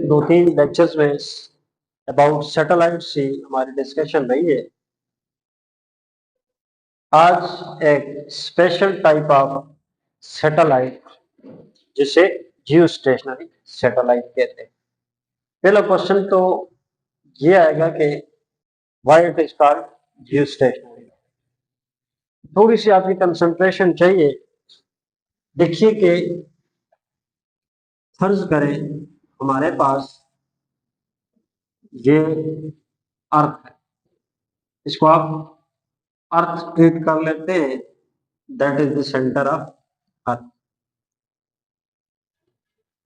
दो तीन लेक्चर्स में अबाउट सैटेलाइट से हमारी डिस्कशन रही है। आज एक स्पेशल टाइप ऑफ सैटेलाइट जिसे जियो स्टेशनरी सैटेलाइट कहते हैं। पहला क्वेश्चन तो ये आएगा कि why it is called Jio stationery. थोड़ी सी आपकी कंसंट्रेशन चाहिए। देखिए कि फर्ज करें हमारे पास ये अर्थ है, इसको आप अर्थ ट्रीट कर लेते हैं, that is the centre of अर्थ।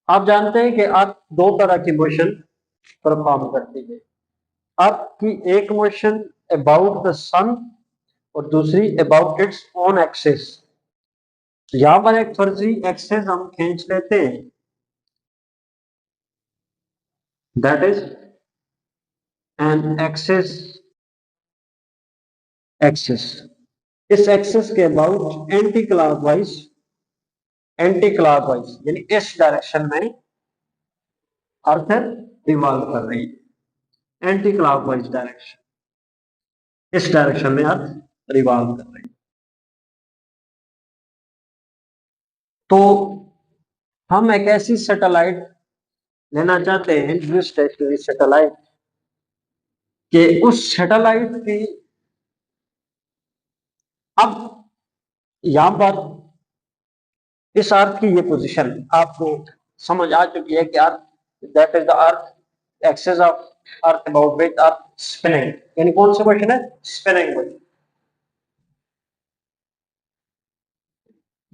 आप जानते हैं कि अर्थ दो तरह की मोशन परफॉर्म करती है। अर्थ की एक मोशन अबाउट द सन और दूसरी अबाउट इट्स ओन एक्सिस। यहां पर एक फर्जी एक्सिस हम खींच लेते हैं, दैट इज एन एक्सिस। इस एक्सिस के अबाउट एंटी क्लॉकवाइज यानी इस डायरेक्शन में अर्थ रिवॉल्व कर रही है। एंटी क्लॉकवाइज डायरेक्शन, इस डायरेक्शन में अर्थ रिवॉल्व कर रही है। तो हम एक ऐसी सैटेलाइट लेना चाहते हैं, जियो स्टेशनरी सैटेलाइट, कि उस सैटेलाइट की अब यहां पर इस अर्थ की ये पोजीशन आपको समझ आ चुकी है कि earth, that is the earth axis of earth about which earth spinning, यानी कौन सा क्वेश्चन है, स्पिनिंग क्वेश्चन।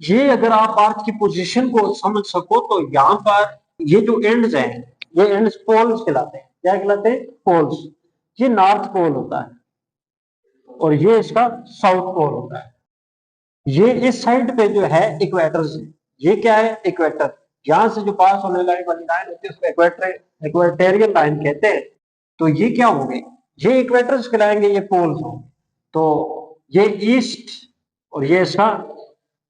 ये अगर आप अर्थ की पोजीशन को समझ सको तो यहाँ पर ये जो एंड्स हैं, ये एंड्स पोल्स कहलाते हैं। क्या कहलाते हैं? पोल्स। ये नॉर्थ पोल होता है और ये इसका साउथ पोल होता है। ये इस साइड पे जो है इक्वेटर से, ये क्या है, इक्वेटर। यहां से जो पास होने वाली लाइन होती है उसको इक्वेटेरियल लाइन कहते हैं। तो ये क्या होंगे, ये इक्वेटर्स कहलाएंगे, ये पोल्स होंगे। तो ये ईस्ट और ये इसका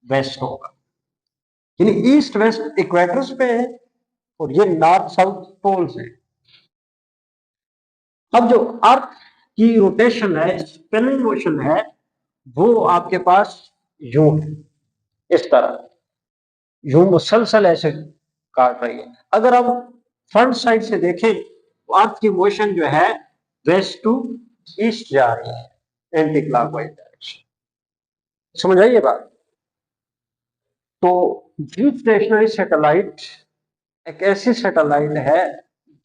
वेस्ट होगा, यानी ईस्ट वेस्ट इक्वेटर्स पे है और ये नॉर्थ साउथ पोल्स है। अब जो अर्थ की रोटेशन है, स्पिनिंग मोशन है, वो आपके पास यूं है, इस तरह यूं मुसलसल ऐसे काट रही है। अगर हम फ्रंट साइड से देखें तो अर्थ की मोशन जो है वेस्ट टू ईस्ट जा रही है, एंटी क्लॉकवाइज डायरेक्शन। समझ आई ये बात? तो जियो स्टेशनरी सैटेलाइट एक ऐसी सैटेलाइट है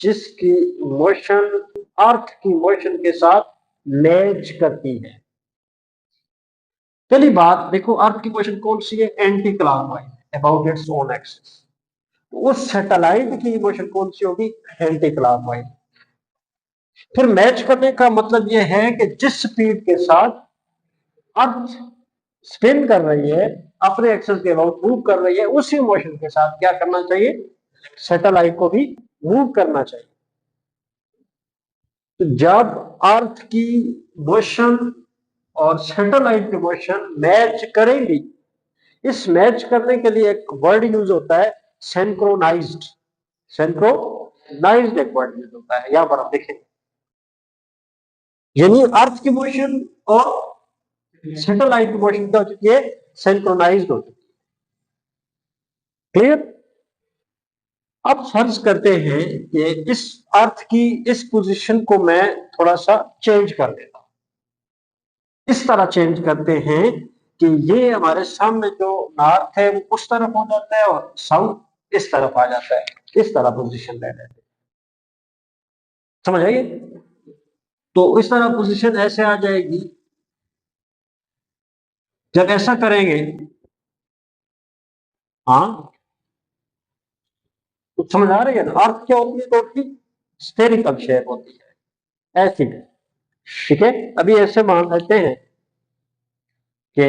जिसकी मोशन अर्थ की मोशन के साथ मैच करती है। पहली बात देखो, अर्थ की मोशन कौन सी है, anti clockwise, about its own axis. उस सैटेलाइट की मोशन कौन सी होगी, एंटी क्लॉकवाइज। फिर मैच करने का मतलब यह है कि जिस स्पीड के साथ अर्थ स्पिन कर रही है, अपने एक्सिस के अबाउट मूव कर रही है, उसी मोशन के साथ क्या करना चाहिए, सैटेलाइट को भी मूव करना चाहिए। तो जब अर्थ की मोशन और सैटेलाइट की मोशन मैच करेंगी, इस मैच करने के लिए एक वर्ड यूज होता है, सिंक्रोनाइज्ड। सिंक्रोनाइज्ड एक वर्ड यूज होता है, यहां पर आप देखें, यानी अर्थ की मोशन और सैटेलाइट की मोशन क्या हो चुकी है, सिंक्रोनाइज्ड हो चुकी है। क्लियर? अब फर्ज करते हैं कि इस अर्थ की इस पोजीशन को मैं थोड़ा सा चेंज कर देता हूं। इस तरह चेंज करते हैं कि ये हमारे सामने जो नॉर्थ है वो उस तरफ हो जाता है और साउथ इस तरफ आ जाता है, इस तरह पोजीशन ले लेते हैं। समझ आइए? तो इस तरह पोजीशन ऐसे आ जाएगी। जब ऐसा करेंगे, हाँ तो समझ आ रही है ना, अर्थ क्या होती है, टोटली स्फेरिकल शेप होती है, ऐसी है। ठीक है, अभी ऐसे मान लेते हैं कि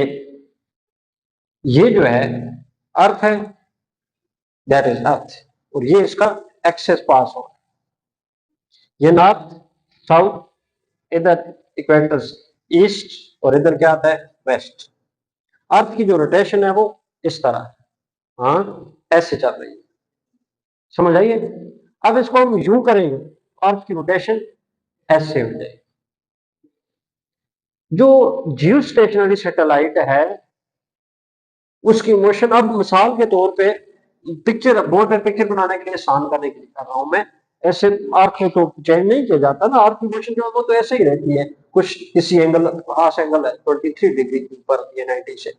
ये जो है अर्थ है, दैट इज अर्थ, और ये इसका एक्सेस पास हो, ये नॉर्थ साउथ, इधर इक्वेटर ईस्ट और इधर क्या आता है, वेस्ट। अर्थ की जो रोटेशन है वो इस तरह है, हाँ ऐसे चल रही है। समझ आइए? अब इसको हम यूं करेंगे, अर्थ की रोटेशन ऐसे हो जाएगी। जो जियो स्टेशनरी सैटेलाइट है उसकी मोशन, अब मिसाल के तौर पे पिक्चर बोर्ड पे पिक्चर बनाने के लिए आसान करने के लिए कर रहा हूं मैं, ऐसे अर्थ को तो चेंज नहीं किया जाता ना, अर्थ की मोशन जो है वो तो ऐसे ही रहती है, कुछ किसी एंगल, खास एंगल 23 डिग्री के ऊपर ये 90 से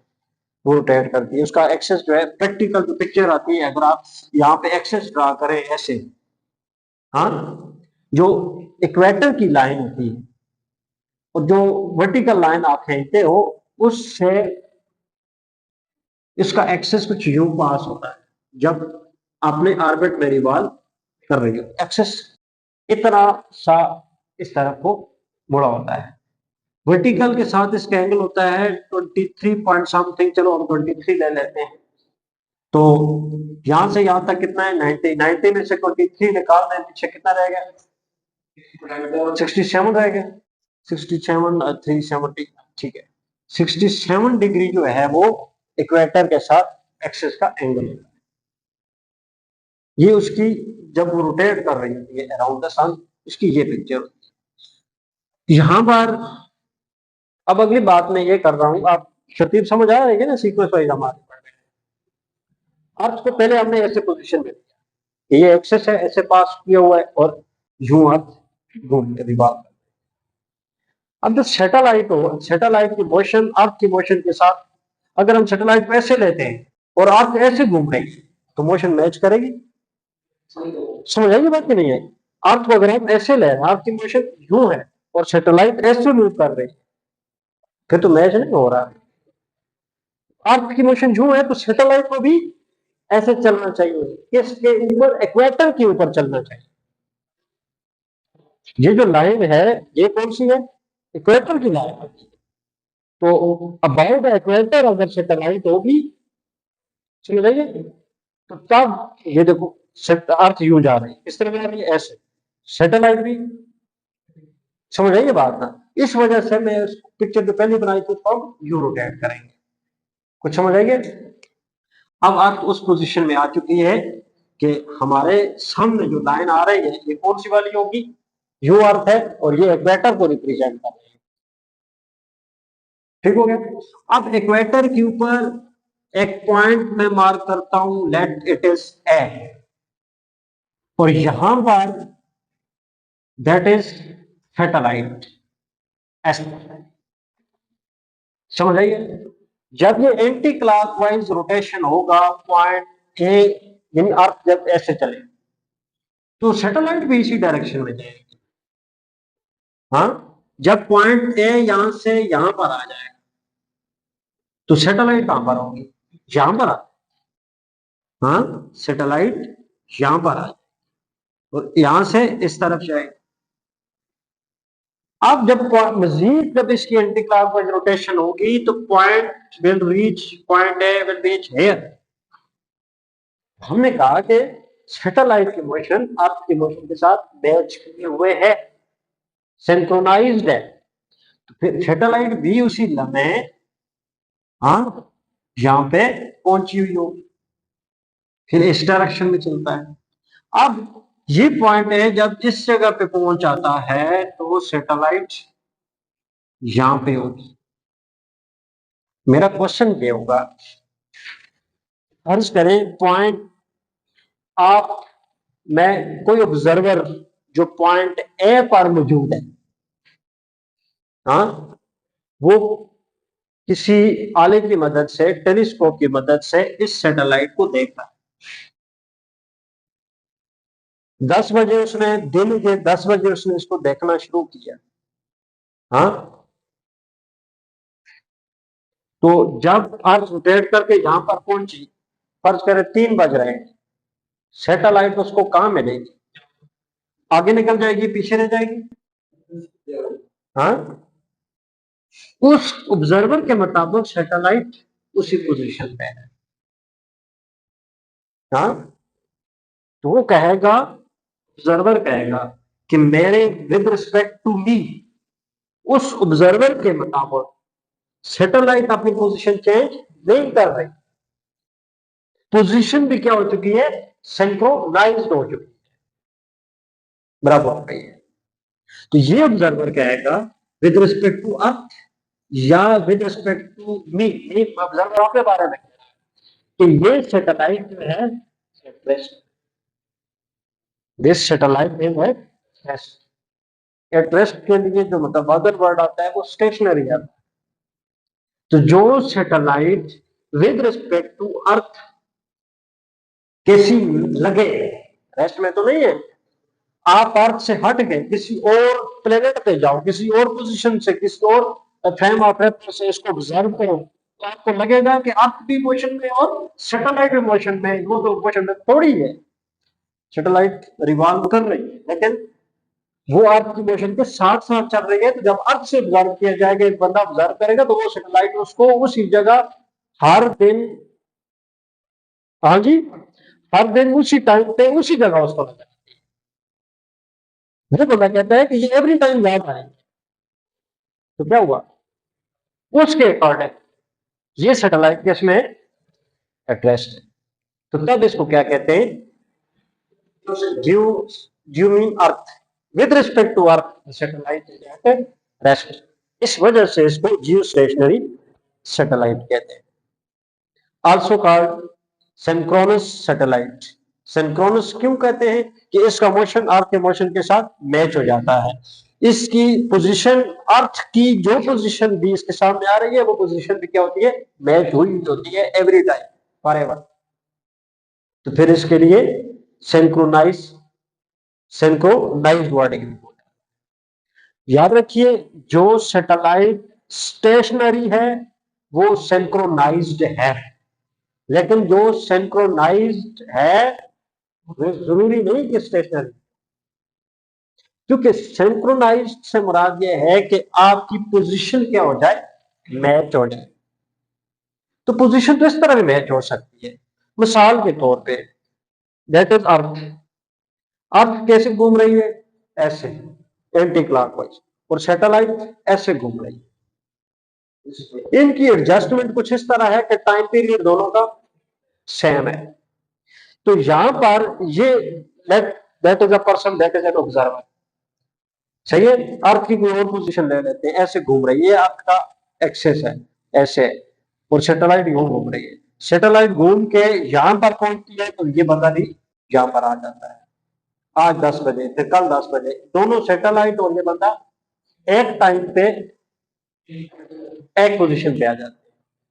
वो रोटेट करती है। उसका एक्सेस जो है प्रैक्टिकल जो पिक्चर आती है, अगर आप यहाँ पे एक्सेस ड्रा करें ऐसे, हाँ, जो इक्वेटर की लाइन होती है और जो वर्टिकल लाइन आप खींचते हो उससे इसका एक्सेस कुछ यूं पास होता है जब आपने ऑर्बिट में रिवॉल्व कर रही हो, एक्सेस इतना सा इस तरफ को मुड़ा होता है। वर्टिकल के साथ इसका एंगल होता है 23 पॉइंट समथिंग, चलो हम 23 ले लेते हैं। तो यहां से यहां तक कितना है 90, 90 में से 23 निकाल दें, पीछे कितना रह गया 67 रह गया, 67 370, ठीक है। 67 डिग्री जो है वो इक्वेटर के साथ एक्सिस का एंगल है। ये उसकी जब वो रोटेट कर रही होती है अराउंड द सन, इसकी ये पिक्चर होती है यहां पर। अब अगली बात मैं ये कर रहा हूं, आप तरतीब समझ आ रही है ना, सीक्वेंस वाइज हमारे पढ़ रहे हैं। अर्थ को पहले हमने ऐसे पोजीशन में दिया, ये एक्सेस है ऐसे पास किया हुआ है और यूं अर्थ घूम के रिवॉल्व। अब जो सैटेलाइट हो, सैटेलाइट की मोशन अर्थ की मोशन के साथ, अगर हम सैटेलाइट को ऐसे लेते हैं और अर्थ ऐसे घूम रही है तो मोशन मैच करेगी। समझ आएगी बात कि नहीं है? अर्थ को अगर हम ऐसे ले रहे हैं, अर्थ की मोशन यूं है और सैटेलाइट ऐसे मूव कर रही है, फिर तो मैच नहीं हो रहा। अर्थ की मोशन यूं है तो सैटेलाइट को भी ऐसे चलना चाहिए, किसके ऊपर, इक्वेटर के ऊपर चलना चाहिए। ये जो लाइन है ये कौन सी है, इक्वेटर की लाइन है। तो अबाउट इक्वेटर अगर सैटेलाइट होगी, समझ आइए, तो तब ये देखो अर्थ यूं जा रही है, इस तरह जा रही है ऐसे, सैटेलाइट भी, समझ आइए बात ना। इस वजह से मैं पिक्चर जो पहले बनाई थी उसको हम यू रोटेट करेंगे, कुछ समझ आएगी। अब अर्थ उस पोजीशन में आ चुकी है कि हमारे सामने जो लाइन आ रही है ये कौन सी वाली होगी, यू अर्थ है और ये इक्वेटर को रिप्रेजेंट कर रही है। ठीक हो गया। अब इक्वेटर के ऊपर एक पॉइंट में मार्क करता हूं, लेट इट इज ए, और यहां पर दैट इज सैटेलाइट, समझ आइए। जब ये एंटी क्लॉकवाइज रोटेशन होगा पॉइंट ए, यानी अर्थ जब ऐसे चले तो सैटेलाइट भी इसी डायरेक्शन में जाएगी। हाँ, जब पॉइंट ए यहां से यहां पर आ जाएगा तो सैटेलाइट कहां पर होगी, यहां पर आ, हाँ, सैटेलाइट यहां पर आ और यहां से इस तरफ जाएगी। अब जब मजीद जब इसकी एंटी क्लॉकवाइज रोटेशन होगी तो point will reach, point A will reach here. हमने कहा कि सैटेलाइट की मोशन अर्थ की मोशन के साथ मैच किए हुए है, सिंक्रोनाइज्ड है, तो फिर सैटेलाइट भी उसी लम्हे, हाँ, यहां पे पहुंची हुई होगी, फिर इस डायरेक्शन में चलता है। अब ये पॉइंट है जब इस जगह पे पहुंच जाता है तो सैटेलाइट यहां पे होगी। मेरा क्वेश्चन ये होगा, फर्ज करें पॉइंट आप, मैं कोई ऑब्जर्वर जो पॉइंट ए पर मौजूद है, हाँ, वो किसी आले की मदद से, टेलीस्कोप की मदद से इस सैटेलाइट को देख रहा है। 10 बजे उसने, दिन के 10 बजे उसने इसको देखना शुरू किया, हाँ, तो जब अर्थ रोटेट करके यहां पर पहुंची, फर्ज करें 3 बज रहे हैं, सैटेलाइट उसको कहां मिलेगी, आगे निकल जाएगी, पीछे रह जाएगी, हाँ, उस ऑब्जर्वर के मुताबिक सैटेलाइट उसी पोजीशन पे है, हाँ, तो वो कहेगा, ऑब्जर्वर कहेगा कि मेरे विद रिस्पेक्ट टू मी, उस ऑब्जर्वर के मुताबिक सैटेलाइट अपनी पोजीशन चेंज नहीं कर रही, पोजीशन भी क्या हो चुकी है, सिंक्रोनाइज्ड हो चुकी है। बराबर हो रही है। तो ये ऑब्जर्वर कहेगा विद रिस्पेक्ट टू अर्थ या with respect to me observer के बारे में कि ये सैटेलाइट जो है this satellite is rest. Rest के लिए जो मतलब अदर वर्ड आता है वो स्टेशनरी है। तो जो satellite with respect to earth किसी लगे, रेस्ट में तो नहीं है, आप अर्थ से हट गए किसी और प्लेनेट पे जाओ, किसी और पोजीशन से, किसी और फ्रेम ऑफ रेफरेंस से इसको ऑब्जर्व करो, तो आपको लगेगा कि अर्थ भी मोशन में और सैटेलाइट भी मोशन में। वो तो मोशन में थोड़ी है, सैटेलाइट रिवॉल्व कर रही है, लेकिन वो अर्थ की मोशन के साथ साथ चल रही है। तो जब अर्थ से ऑब्जर्व किया जाएगा, एक बंदा ऑब्जर्व करेगा, तो वो सैटेलाइट उसको उसी जगह हर दिन, हाँ जी, हर दिन उसी टाइम पे उसी जगह उसको लगेगा। देखो मैं कहता है कि ये एवरी टाइम याद आएंगे, तो क्या हुआ उसके अकॉर्डिंग ये सैटेलाइट किस में एड्रेस है। तो तब इसको क्या कहते हैं, due due mean earth, with respect to earth satellite is at rest. इस वजह से इसको जियो स्टेशनरी सैटेलाइट कहते हैं। Also called synchronous satellite. Synchronous क्यों कहते हैं कि इसका मोशन अर्थ के मोशन के साथ मैच हो जाता है। इसकी पोजीशन, अर्थ की जो पोजीशन भी इसके सामने आ रही है, वो पोजीशन भी क्या होती है, मैच हुई होती है एवरी टाइम, फॉरएवर। तो फिर इसके लिए सिंक्रोनाइज्ड वर्डिंग। याद रखिए, जो सैटेलाइट स्टेशनरी है वो सिंक्रोनाइज्ड है, लेकिन जो सिंक्रोनाइज्ड है वो जरूरी नहीं कि स्टेशनरी, क्योंकि सिंक्रोनाइज्ड से मुराद ये है कि आपकी पोजीशन क्या हो जाए, मैच हो जाए। तो पोजीशन तो इस तरह भी मैच हो सकती है। मिसाल के तौर पे दैट इज अर्थ। अर्थ कैसे घूम रही है, ऐसे एंटी क्लॉकवाइज, और सैटेलाइट ऐसे घूम रही है। इनकी एडजस्टमेंट कुछ इस तरह है कि टाइम पीरियड दोनों का सेम है। तो यहां पर ये that is a person, that is an observer, सही है। अर्थ की कोई और पोजीशन ले लेते हैं, ऐसे घूम रही है, अर्थ का एक्सेस है ऐसे, और सैटेलाइट यूं घूम रही है। सैटेलाइट घूम के यहां पर पहुंचती है तो ये बंदा भी यहां पर आ जाता है। आज 10 बजे, फिर कल 10 बजे, दोनों सैटेलाइट और ये बंदा एक टाइम पे एक पोजीशन पे आ जाते हैं।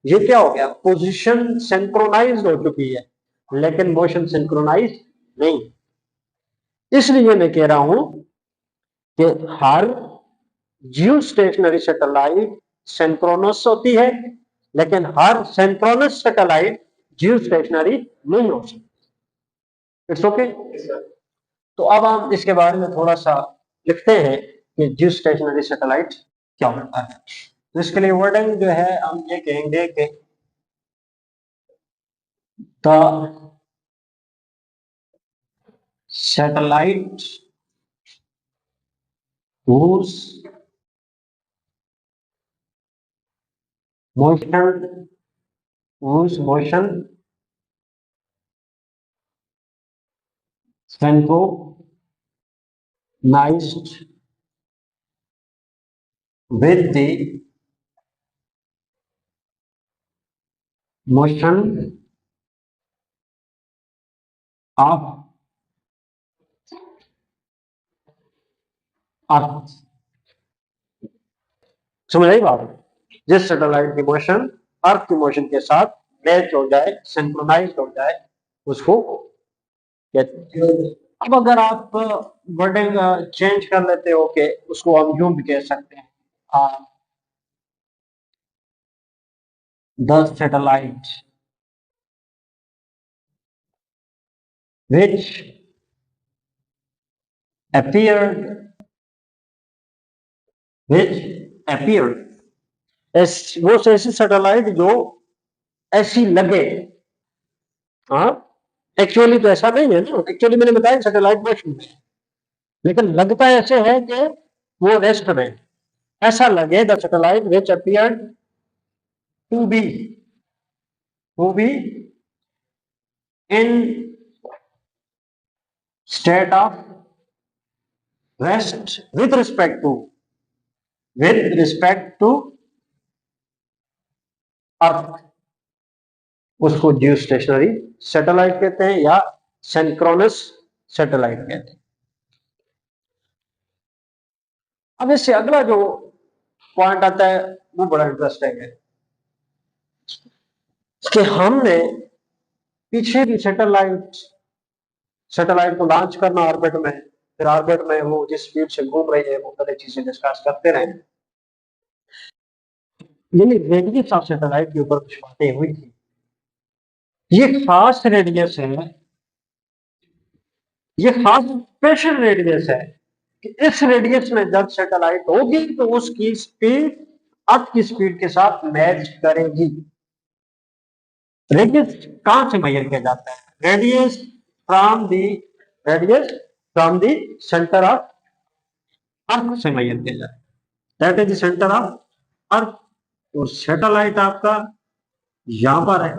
ये क्या हो गया, पोजीशन सिंक्रोनाइज हो चुकी है, लेकिन मोशन सिंक्रोनाइज नहीं। इसलिए मैं कह रहा हूं कि हर जियो स्टेशनरी सैटेलाइट सिंक्रोनस होती है, लेकिन हर सिंक्रोनस सैटेलाइट जियो स्टेशनरी नहीं हो सकती। It's okay. तो अब हम इसके बारे में थोड़ा सा लिखते हैं कि जियो स्टेशनरी सैटेलाइट क्या होता है। तो इसके लिए वर्डिंग जो है हम ये कहेंगे कि the satellite whose motion whose motion synchronized with the motion of अर्थ। समझ आई बात, जिस सैटेलाइट की मोशन अर्थ की मोशन के साथ मैच हो जाए, सिंक्रोनाइज हो जाए, उसको कहते हैं। अब अगर आप वर्डिंग चेंज कर लेते हो कि उसको हम यूं भी कह सकते हैं, the satellite which appeared which appeared वो ऐसी सैटेलाइट जो ऐसी लगे, हाँ, एक्चुअली तो ऐसा नहीं है ना, एक्चुअली मैंने बताया सैटेलाइट मोशन में, लेकिन लगता ऐसे है कि वो रेस्ट में, ऐसा लगे the satellite which appeared to be in state of rest with respect to earth, उसको जियो स्टेशनरी सैटेलाइट कहते हैं या सिंक्रोनस सैटेलाइट कहते हैं। अब इससे अगला जो पॉइंट आता है वो बड़ा इंटरेस्टिंग है कि हमने पीछे भी सैटेलाइट को लॉन्च करना ऑर्बिट में, फिर ऑर्बिट में वो जिस स्पीड से घूम रही है वो सारी चीजें डिस्कस करते रहे। यानी रेडियस ऑफ सैटेलाइट के ऊपर कुछ बातें हुई थी। ये खास रेडियस है, ये खास स्पेशल रेडियस है कि इस रेडियस में जब सैटेलाइट होगी तो उसकी स्पीड अर्थ की स्पीड के साथ मैच करेगी। रेडियस कहां से मेजर किया जाता है? Radius from the centre of अर्थ से मेजर किया जाता है, that is the centre of अर्थ। और सैटेलाइट आपका यहां पर है,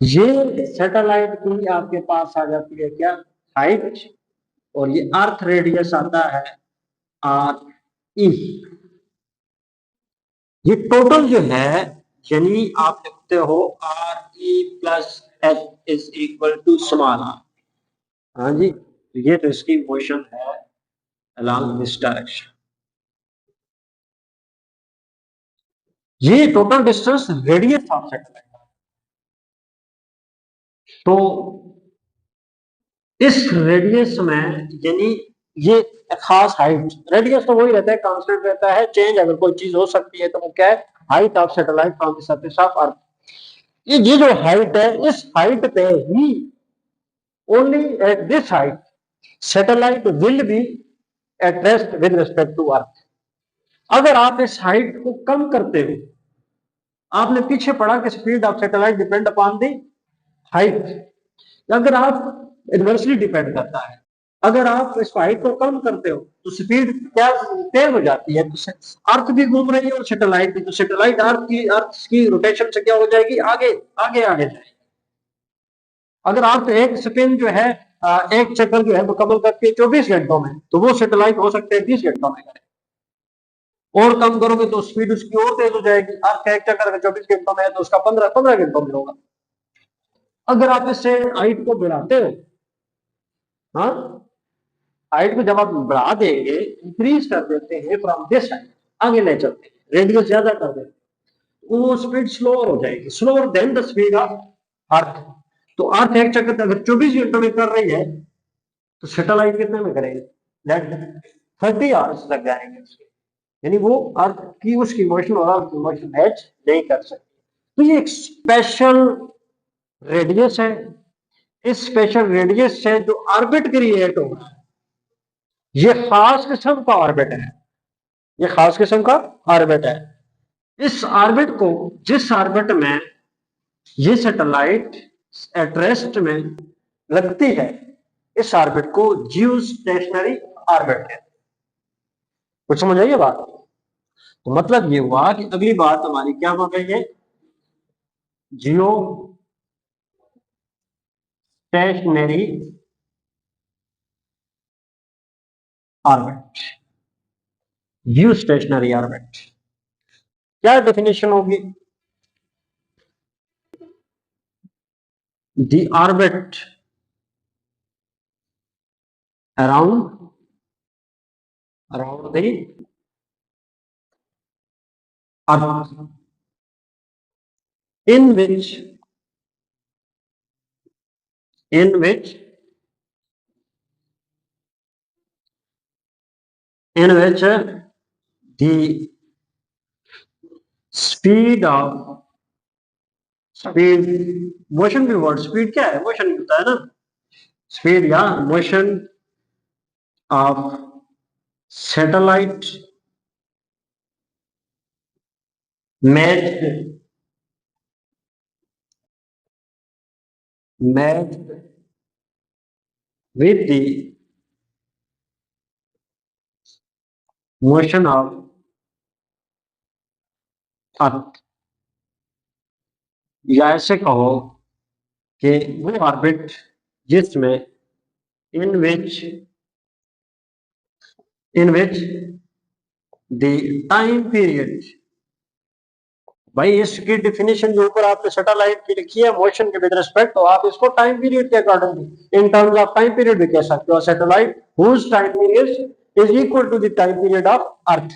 ये सैटेलाइट की आपके पास आ जाती है क्या? हाइट। और ये अर्थ रेडियस आता है आर ई। ये टोटल जो है, यानी आप लिखते हो R E plus H is equal to small R. हाँ जी, ये तो इसकी मोशन है along this direction। ये total distance radius of satellite. तो इस रेडियस में यानी ये खास हाइट, रेडियस तो वही रहता है, कांस्टेंट रहता है, चेंज अगर कोई चीज हो सकती है तो वो क्या है? Height of satellite from the surface of earth. ये जो हाइट है, इस हाइट पे ही, only at this height satellite will be at rest with respect to earth. अगर आप इस हाइट को कम करते हो, आपने पीछे पढ़ा कि speed of satellite depend upon the height, अगर आप इनवर्सली डिपेंड करता है, अगर आप इस हाइट को कम करते हो तो स्पीड क्या तेज हो जाती है, तो अर्थ भी घूम रही है और सैटेलाइट भी, तो सैटेलाइट अर्थ की रोटेशन से क्या हो जाएगी? आगे आगे आगे जाएगी। अगर अर्थ एक स्पिन जो है, एक चक्कर जो है मुकम्मल करके 24 घंटों में, तो वो सैटेलाइट हो सकते हैं 20 घंटों में करे। और कम करोगे तो स्पीड उसकी और तेज हो जाएगी। अर्थ का एक चक्कर अगर 24 घंटों में है तो उसका 15 घंटों में होगा। अगर आप इससे हाइट को बढ़ाते हो, हाँ, हाइट को जब आप बढ़ा देंगे, इंक्रीज कर देते हैं फ्रॉम दिस हाइट, आगे ले चलते हैं, रेडियस ज्यादा कर देते हैं, वो स्पीड स्लोअर हो जाएगी, slower then the speed of earth. तो अर्थ एक चक्कर अगर 24 घंटों में कर रही है तो सैटेलाइट कितने में करेगी? 30 आवर्स लग जाएंगे उसके, यानी वो अर्थ की उसकी मोशन और अर्थ की मोशन मैच नहीं कर सकती। तो ये एक स्पेशल रेडियस है। इस स्पेशल रेडियस से जो ऑर्बिट क्रिएट होगा, ये खास किस्म का ऑर्बिट है, ये खास किस्म का ऑर्बिट है। इस ऑर्बिट को, जिस ऑर्बिट में ये सैटेलाइट एट रेस्ट में लगती है, इस ऑर्बिट को जियो स्टेशनरी ऑर्बिट है। कुछ समझ आइए बात? तो मतलब ये हुआ कि अगली बात हमारी क्या हो गई है? जियो स्टेशनरी ऑर्बिट। जियो स्टेशनरी ऑर्बिट क्या डेफिनेशन होगी? The orbit around the earth in which in which in which the speed of speed motion भी वर्ड स्पीड क्या है? मोशन होता है ना, स्पीड या motion of satellite matched with the motion of अर्थ। या ऐसे कहो कि वो ऑर्बिट जिसमें इन विच in which the time period, भाई इसकी डिफिनेशन जो ऊपर आपने सैटेलाइट की लिखी है मोशन के विद रिस्पेक्ट, तो आप इसको टाइम पीरियड के according in terms of time period भी कह सकते हो। Satellite whose time period is equal to the time period of earth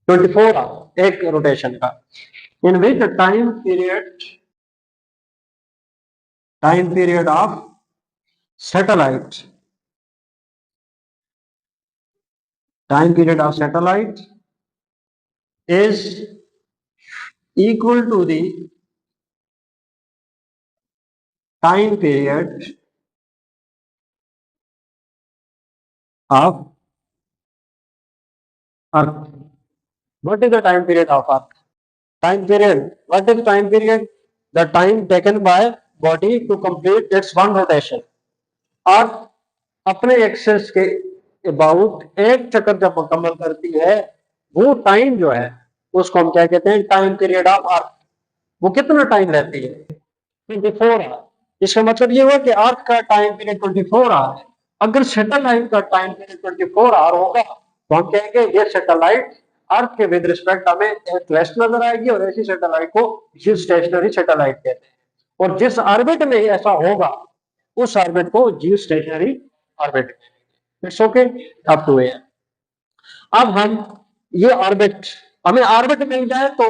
24 hour एक रोटेशन का, in which the time period of satellite is equal to the time period of Earth. What is the time period of Earth? What is time period? The time taken by body to complete its one rotation. Earth अपने access के about एक चक्कर जब मुकम्मल करती है, वो time जो है उसको हम क्या कहते हैं? टाइम पीरियड ऑफ अर्थ। वो कितना टाइम रहती है? 24 आवर। इसका मतलब ये हुआ कि अर्थ का टाइम पीरियड 24 आवर है। अगर सैटेलाइट का टाइम पीरियड 24 आवर होगा तो हम कहेंगे ये सैटेलाइट अर्थ के विद रिस्पेक्ट हमें एक रेस्ट नजर आएगी, और ऐसी सैटेलाइट को जियोस्टेशनरी सैटेलाइट कहते हैं। और जिस ऑर्बिट में ऐसा होगा उस ऑर्बिट को geostationary orbit. It's okay up to here. अब हम ये ऑर्बिट, हमें ऑर्बिट मिल जाए तो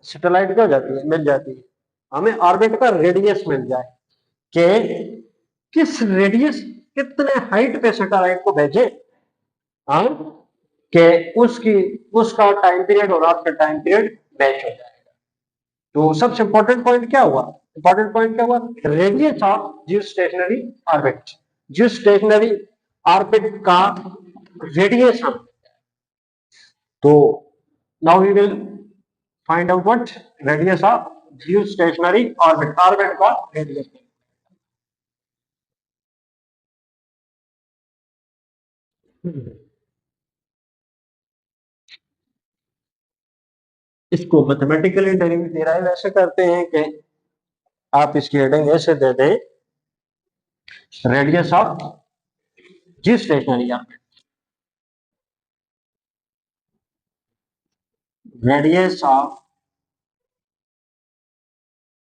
सैटेलाइट क्या हो जाती है? मिल जाती है। हमें ऑर्बिट का रेडियस मिल जाए कि किस रेडियस, कितने हाइट पे सैटेलाइट को भेजे, हाँ, कि उसका टाइम पीरियड और आपका टाइम पीरियड मैच हो जाएगा। तो सबसे इंपॉर्टेंट पॉइंट क्या हुआ? Radius of geostationary orbit. Geostationary orbit का रेडियस हम, तो now we will find out what radius of geostationary orbit. Orbit का रेडियस इसको मैथमेटिकली डेराइव ऐसे करते हैं कि आप इसकी हेडिंग ऐसे दे दें, radius of geostationary orbit. Radius of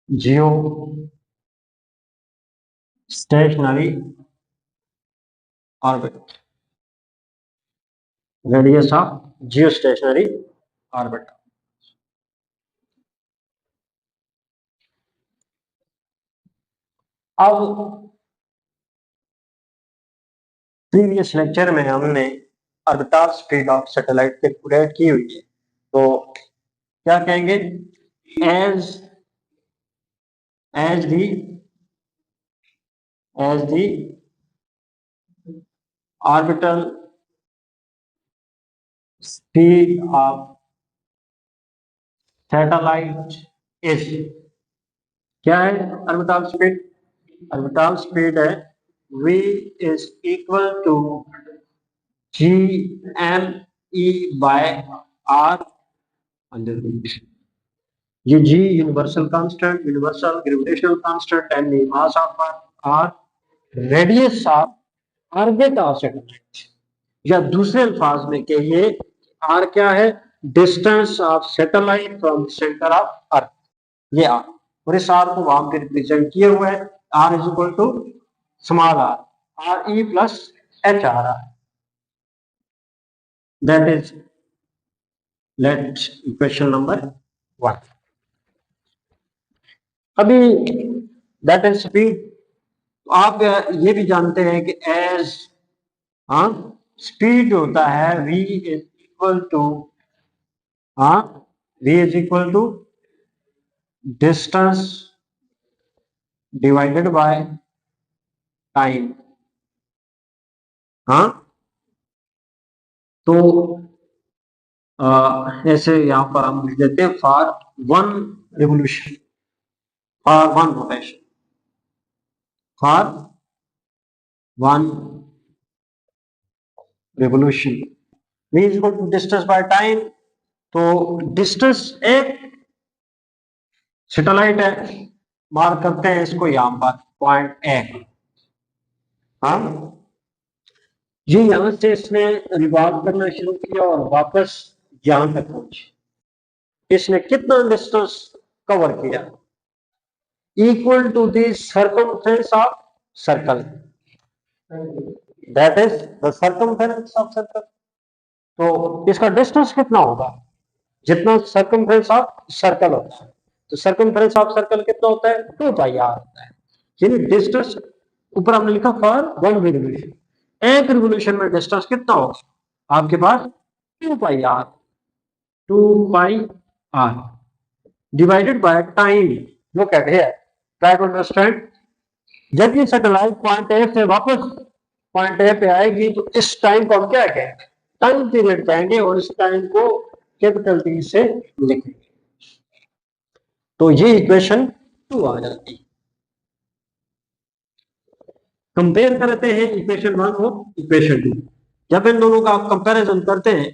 geostationary orbit. Radius of geostationary orbit. अब प्रीवियस लेक्चर में हमने orbital speed of satellite calculate की हुई है, तो क्या कहेंगे? As the orbital speed of satellite is, क्या है ऑर्बिटल स्पीड? ऑर्बिटल स्पीड है v is equal to gme by r under root। ये g universal constant, universal gravitational constant, and mass of r, radius of orbit of satellite, या दूसरे अल्फाज में कहिए r क्या है? Distance of satellite from centre of earth, ये r। और इस r को वहां पे रिप्रेजेंट किए हुए है, r is equal to small r e plus h आ रहा है। That is let equation number 1। अभी दैट इज स्पीड। आप ये भी जानते हैं कि एज, हाँ, स्पीड होता है v इज इक्वल टू, हाँ, v is equal to distance divided by time. हाँ, तो ऐसे यहां पर हम लिख देते हैं for one revolution, for one rotation, for one revolution v is equal to distance by time. तो डिस्टेंस एक सैटेलाइट है, मार्क करते हैं इसको यहां पर पॉइंट ए, हाँ, ये यहां से इसने रिवॉल्व करना शुरू किया और वापस यहां तक पहुंचे। इसने कितना डिस्टेंस कवर किया? Equal to the circumference of circle, that is the circumference of circle. तो इसका डिस्टेंस कितना होगा? जितना सर्कमफ्रेंस ऑफ सर्कल होता है। तो सर्कमफ्रेंस ऑफ सर्कल कितना होता है? 2 पाई आर होता है। यानी डिस्टेंस ऊपर हमने लिखा फॉर 1 रिवोल्यूशन, एक रिवोल्यूशन में डिस्टेंस कितना होगा आपके पास? 2 pi R, 2 pi R divided by time. वो कहते हैं, ट्राई टू अंडरस्टैंड। जब ये सैटेलाइट पॉइंट ए से वापस पॉइंट ए पे आएगी तो इस टाइम को हम क्या कहेंगे? टाइम पीरियड कहेंगे, और इस टाइम को कैपिटल टी से लिखेंगे। तो ये इक्वेशन 2 आ जाती है। कंपेयर करते हैं इक्वेशन 1 और इक्वेशन 2। जब इन दोनों का आप कंपैरिजन करते हैं,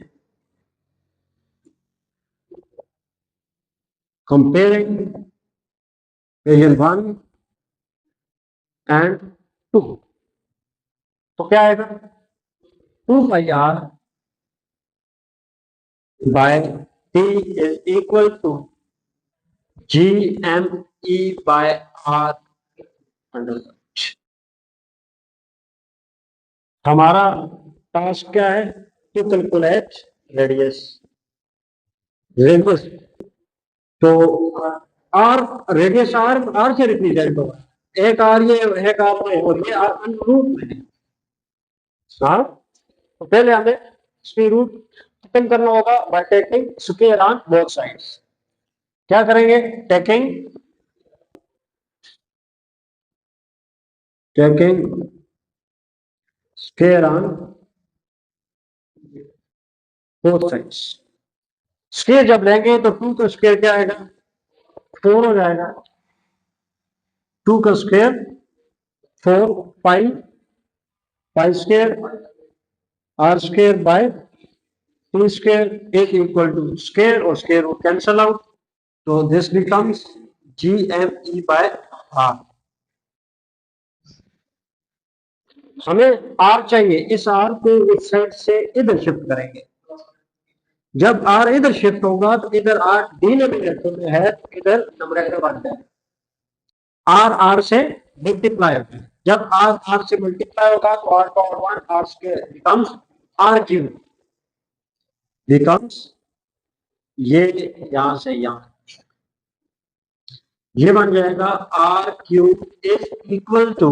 कंपेयरिंग इक्वेशन 1 एंड 2, तो क्या आएगा? 2 pi R by T is equal to G M E by R under. हमारा टास्क क्या है? To calculate radius. रेडियस तो आर, रेडियस आर, आर से रिप्रेजेंट होगा। एक आर ये, एक आर में, और ये आर अनुरूप में है। हाँ, तो पहले हमें इसकी रूट फिल करना होगा by taking square on both sides. क्या करेंगे? Taking square on both sides. Square जब लेंगे तो 2 का स्क्वायर क्या आएगा? 4 हो जाएगा। 2 का square 4 pi, pi square R square by T square is equal to square, और स्क्वायर वो कैंसल आउट। तो this becomes G M E by R. हमें आर चाहिए, इस आर को इस साइड से इधर शिफ्ट करेंगे। जब आर इधर शिफ्ट होगा तो इधर आर डिनोमिनेटर में है, इधर नंबरेटर बन जाए। आर आर से मल्टीप्लाई होता है। जब आर आर से मल्टीप्लाई होगा तो R power 1 R square becomes R cube, becomes ये यहां से यहां, ये बन जाएगा R cube is equal to,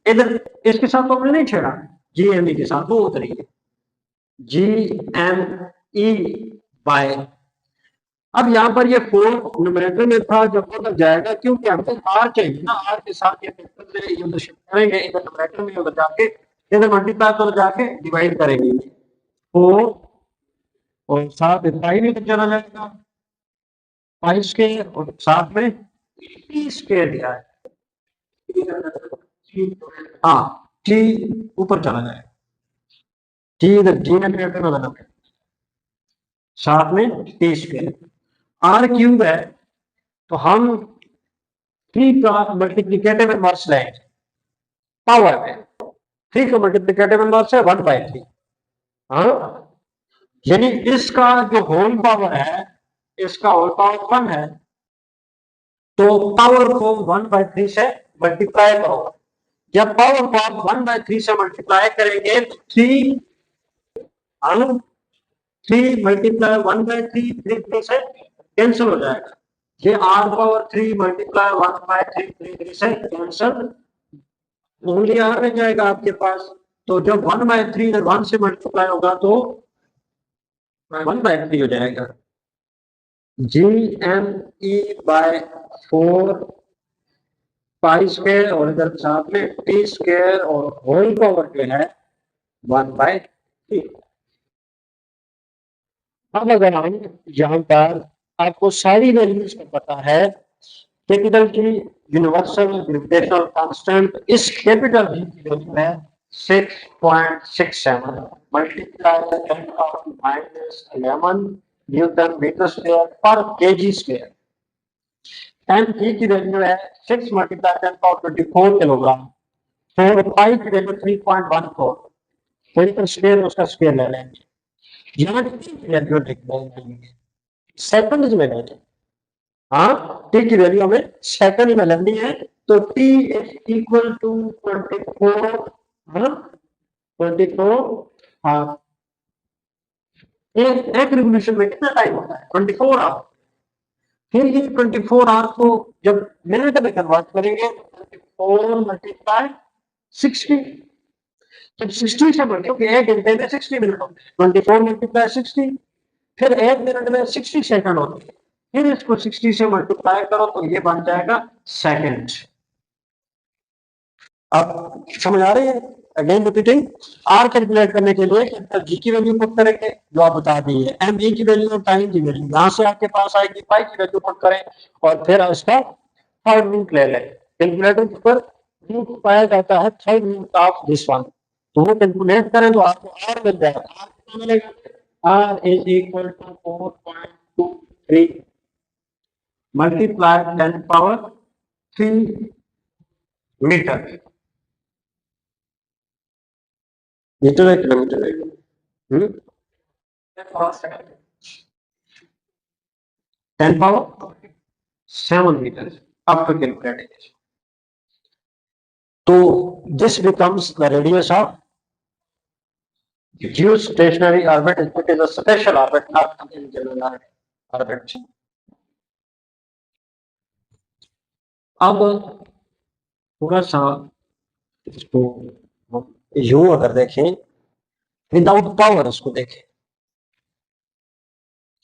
इधर इसके साथ तो हमने नहीं छेड़ा, जी एम ई के साथ वो उतरेंगे, जी एम ई बाय। अब यहाँ पर ये 4 न्यूमरेटर में था, जब उधर जाएगा, क्योंकि हमको आर चाहिए ना, आर के साथ ये फैक्टर में ये शिफ्ट करेंगे, इधर न्यूमरेटर में उधर जाके, इधर मल्टीप्लाई तो जाके डिवाइड करेंगे 4, और साथ पाई में तो चला जाएगा, पाई स्क्वायर, और साथ में टी स्क्वायर दिया है। हाँ, टी ऊपर चला जाएगा, टी इधर जी में बदल, साथ में टी स्क्वायर। आर क्यूब है तो हम 3 का मल्टीप्लीकेटिव इनवर्स लेंगे पावर में। 3 का मल्टीप्लीकेटिव इनवर्स है 1/3। हाँ, यानी इसका जो होल पावर है, इसका होल पावर 1 है, तो पावर को 1/3 से मल्टीप्लाई करो। जब पावर को आप 1/3 से मल्टीप्लाई करेंगे तो 3 मल्टीप्लाई 1/3 3 से कैंसिल हो जाएगा। ये आर पावर 3 मल्टीप्लाई 1/3 3 से कैंसिल, ओनली आर रह जाएगा आपके पास। तो जब 1/3 इधर 1 से मल्टीप्लाई होगा तो 1/3 हो जाएगा, G M E by 4 pi square, और इधर साथ में टी स्क्वायर, और होल पावर जो है 1/3। अब अगर हम यहाँ पर, आपको सारी वैल्यूज का पता है, कैपिटल की यूनिवर्सल ग्रेविटेशनल कांस्टेंट इस कैपिटल जी की वैल्यू है 6.67 मल्टीप्लाई 10⁻⁻11 न्यूटन मीटर स्क्वायर पर केजी स्क्वायर। एम जी की वैल्यू है 6 मल्टीप्लाई 10⁻24 किलोग्राम। 4 पाई की वैल्यू 3.14, कोई पर स्क्वायर उसका स्क्वायर ले लेंगे, यहाँ वैल्यू लिख देंगे सेकंड में लेंगे। हाँ, टी की वैल्यू हमें सेकंड में लेनी है, तो टी इज इक्वल टू 24, हाँ 24, हाँ एक रिवोल्यूशन में कितना टाइम होता है 24 आवर। फिर ये 24 आवर को जब मिनट में कन्वर्ट करेंगे 24 मल्टीप्लाई 60, जब 60 से बढ़ क्योंकि एक घंटे में 60 मिनट होते हैं, 24 मल्टीप्लाई 60, फिर एक मिनट में 60 सेकंड होते हैं, फिर इसको 60 से मल्टीप्लाई करो तो ये बन जाएगा सेकंड। अब समझ आ रही है? अगेन रिपीटिंग, आर कैलकुलेट करने के लिए जी की वैल्यू पुट करेंगे जो आप बता दी है, एम ई की वैल्यू और टाइम की वैल्यू यहां से आपके पास आएगी, पाई की वैल्यू पुट करें और फिर उसका थर्ड रूट ले लें। कैलकुलेटर पर रूट पाया जाता है third root of this one, तो वो कैलकुलेट करें तो आपको आर मिल जाएगा। आर कितना मिलेगा? R is equal to 4.23 multiply 10 power 3 metre. Metre है किलोमीटर है? 10 power 7 metre after calculating. So this becomes the radius of geostationary orbit. It is a special orbit, not in general orbit. अब थोड़ा सा इसको यूं अगर देखें विदाउट पावर उसको देखें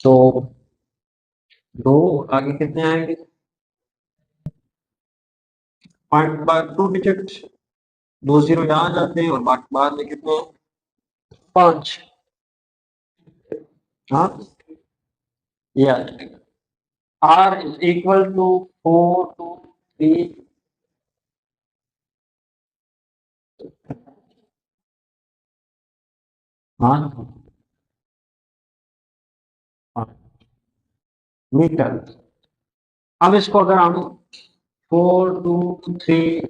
तो दो आगे कितने आएंगे? 2 डिजिट, 2 जीरो यहाँ जाते हैं और बाद में कितने? 5। हाँ ये आ जाएगा R is equal to 4 to 3 metre. अब इसको अगर हम 4 2 3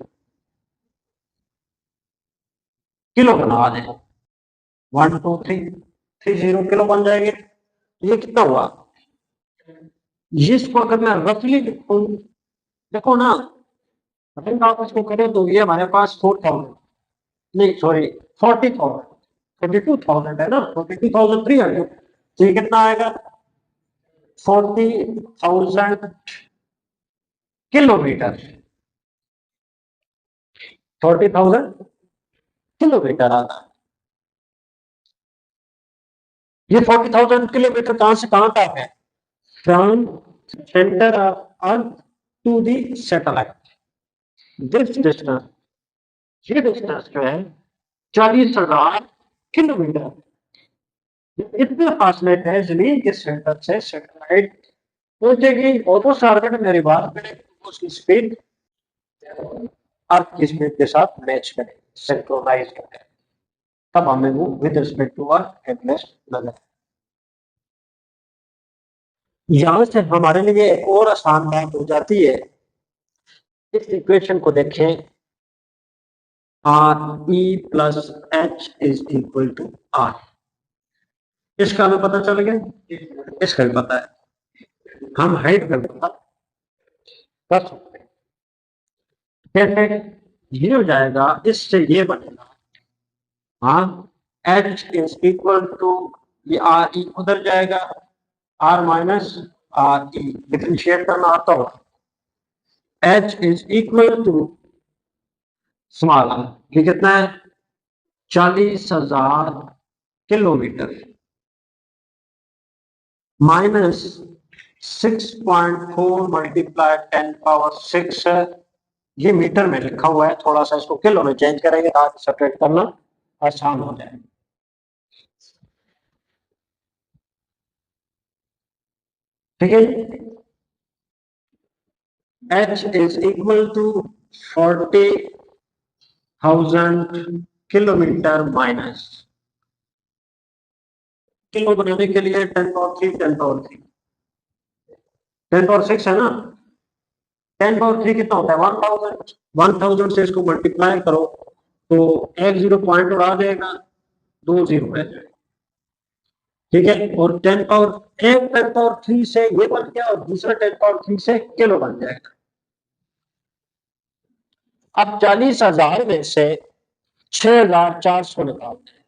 किलो बना दें, 1 2 3 30 किलो बन जाएंगे। ये कितना हुआ? इसको अगर मैं रफली लिखूं, देखो ना अगर आप इसको करें तो ये हमारे पास 4000 नहीं सॉरी 40,000 42,000 है ना, 42,300, तो ये कितना आएगा? 40,000 किलोमीटर, 40,000 किलोमीटर आता है। ये 40,000 किलोमीटर कहां से कहां तक है? From centre of earth to the satellite. This distance, ये डिस्टेंस जो है 40,000 किलोमीटर। इतने फासले है जमीन के सेंटर से सैटेलाइट पहुंचेगी और उस ऑर्बिट में रिवॉल्व करेगी, उसकी स्पीड अर्थ की स्पीड के साथ मैच करेगी, सिंक्रोनाइज करेगी, तब हमें वो with respect to earth at least नजर। यहां से हमारे लिए एक और आसान बात हो जाती है, इस इक्वेशन को देखें, R E plus H is equal to R. इसका हमें पता चल गया, इसका भी पता है, हम हाइट कर सकते हैं। कैसे? ये हो जाएगा, इससे ये बनेगा, हाँ एच इज इक्वल टू, ये आर ई उधर जाएगा, R minus R E differentiate करना आता हो, H is equal to small R, ये कितना है? 40,000 किलोमीटर माइनस 6.4 मल्टीप्लाई 10 पावर 6 है, ये मीटर में लिखा हुआ है, थोड़ा सा इसको किलो में चेंज करेंगे ताकि सेपरेट करना आसान हो जाए। ठीक है, H is equal to 40,000 kilometre minus, kilo बनाने के लिए 10 पावर 3 10 पावर 3 10 पावर 6 है ना, 10 पावर 3 कितना होता है? 1000 से इसको मल्टीप्लाई करो तो एक 0 पॉइंट और आ जाएगा, 2 0 है, ठीक है। और 10 पावर एक 10 पावर 3 से ये बन गया और दूसरा 10 पावर 3 से किलो बन जाएगा। अब 40,000 में से 6,400 निकालते हैं।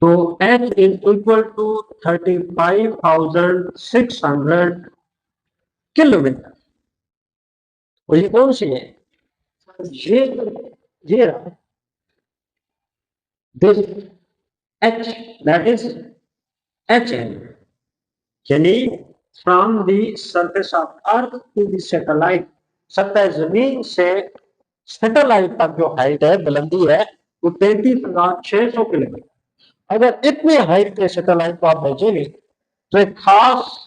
तो H is equal to 35,600 किलोमीटर। और ये कौन सी है? ये रहा this H, that is HM, यानी from the surface of earth to the satellite, सतह जमीन से सैटेलाइट तक जो हाइट है, बुलंदी है, वो 33,600 किलोमीटर। अगर इतनी हाइट के सैटेलाइट को आप भेजेंगे तो एक खास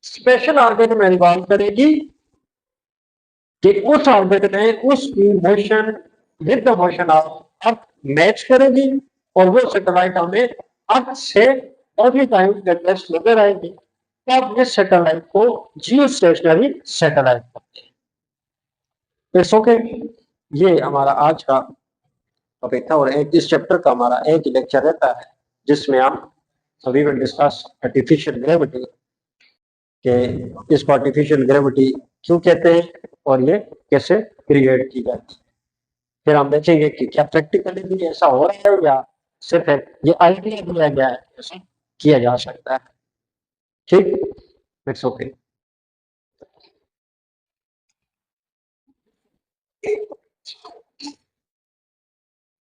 स्पेशल ऑर्बिट में रिवॉल्व करेगी कि उस ऑर्बिट में उसकी motion with the motion of earth match करेगी और वो सैटेलाइट हमें अर्थ से एवरी टाइम टेस्ट लेते रहेगी। तब इस सैटेलाइट को जियो स्टेशनरी सैटेलाइट कहते हैं। इट्स ओके, ये हमारा आज का टॉपिक था और इस चैप्टर का हमारा एक लेक्चर रहता है जिसमें हम we will discuss artificial gravity, कि इसको आर्टिफिशियल ग्रेविटी क्यों कहते हैं और ये कैसे क्रिएट की जाती है। फिर हम देखेंगे कि क्या प्रैक्टिकली भी ऐसा हो रहा है या सिर्फ ये आइडिया दिया गया है, ऐसा किया जा सकता है। ठीक, इट्स ओके।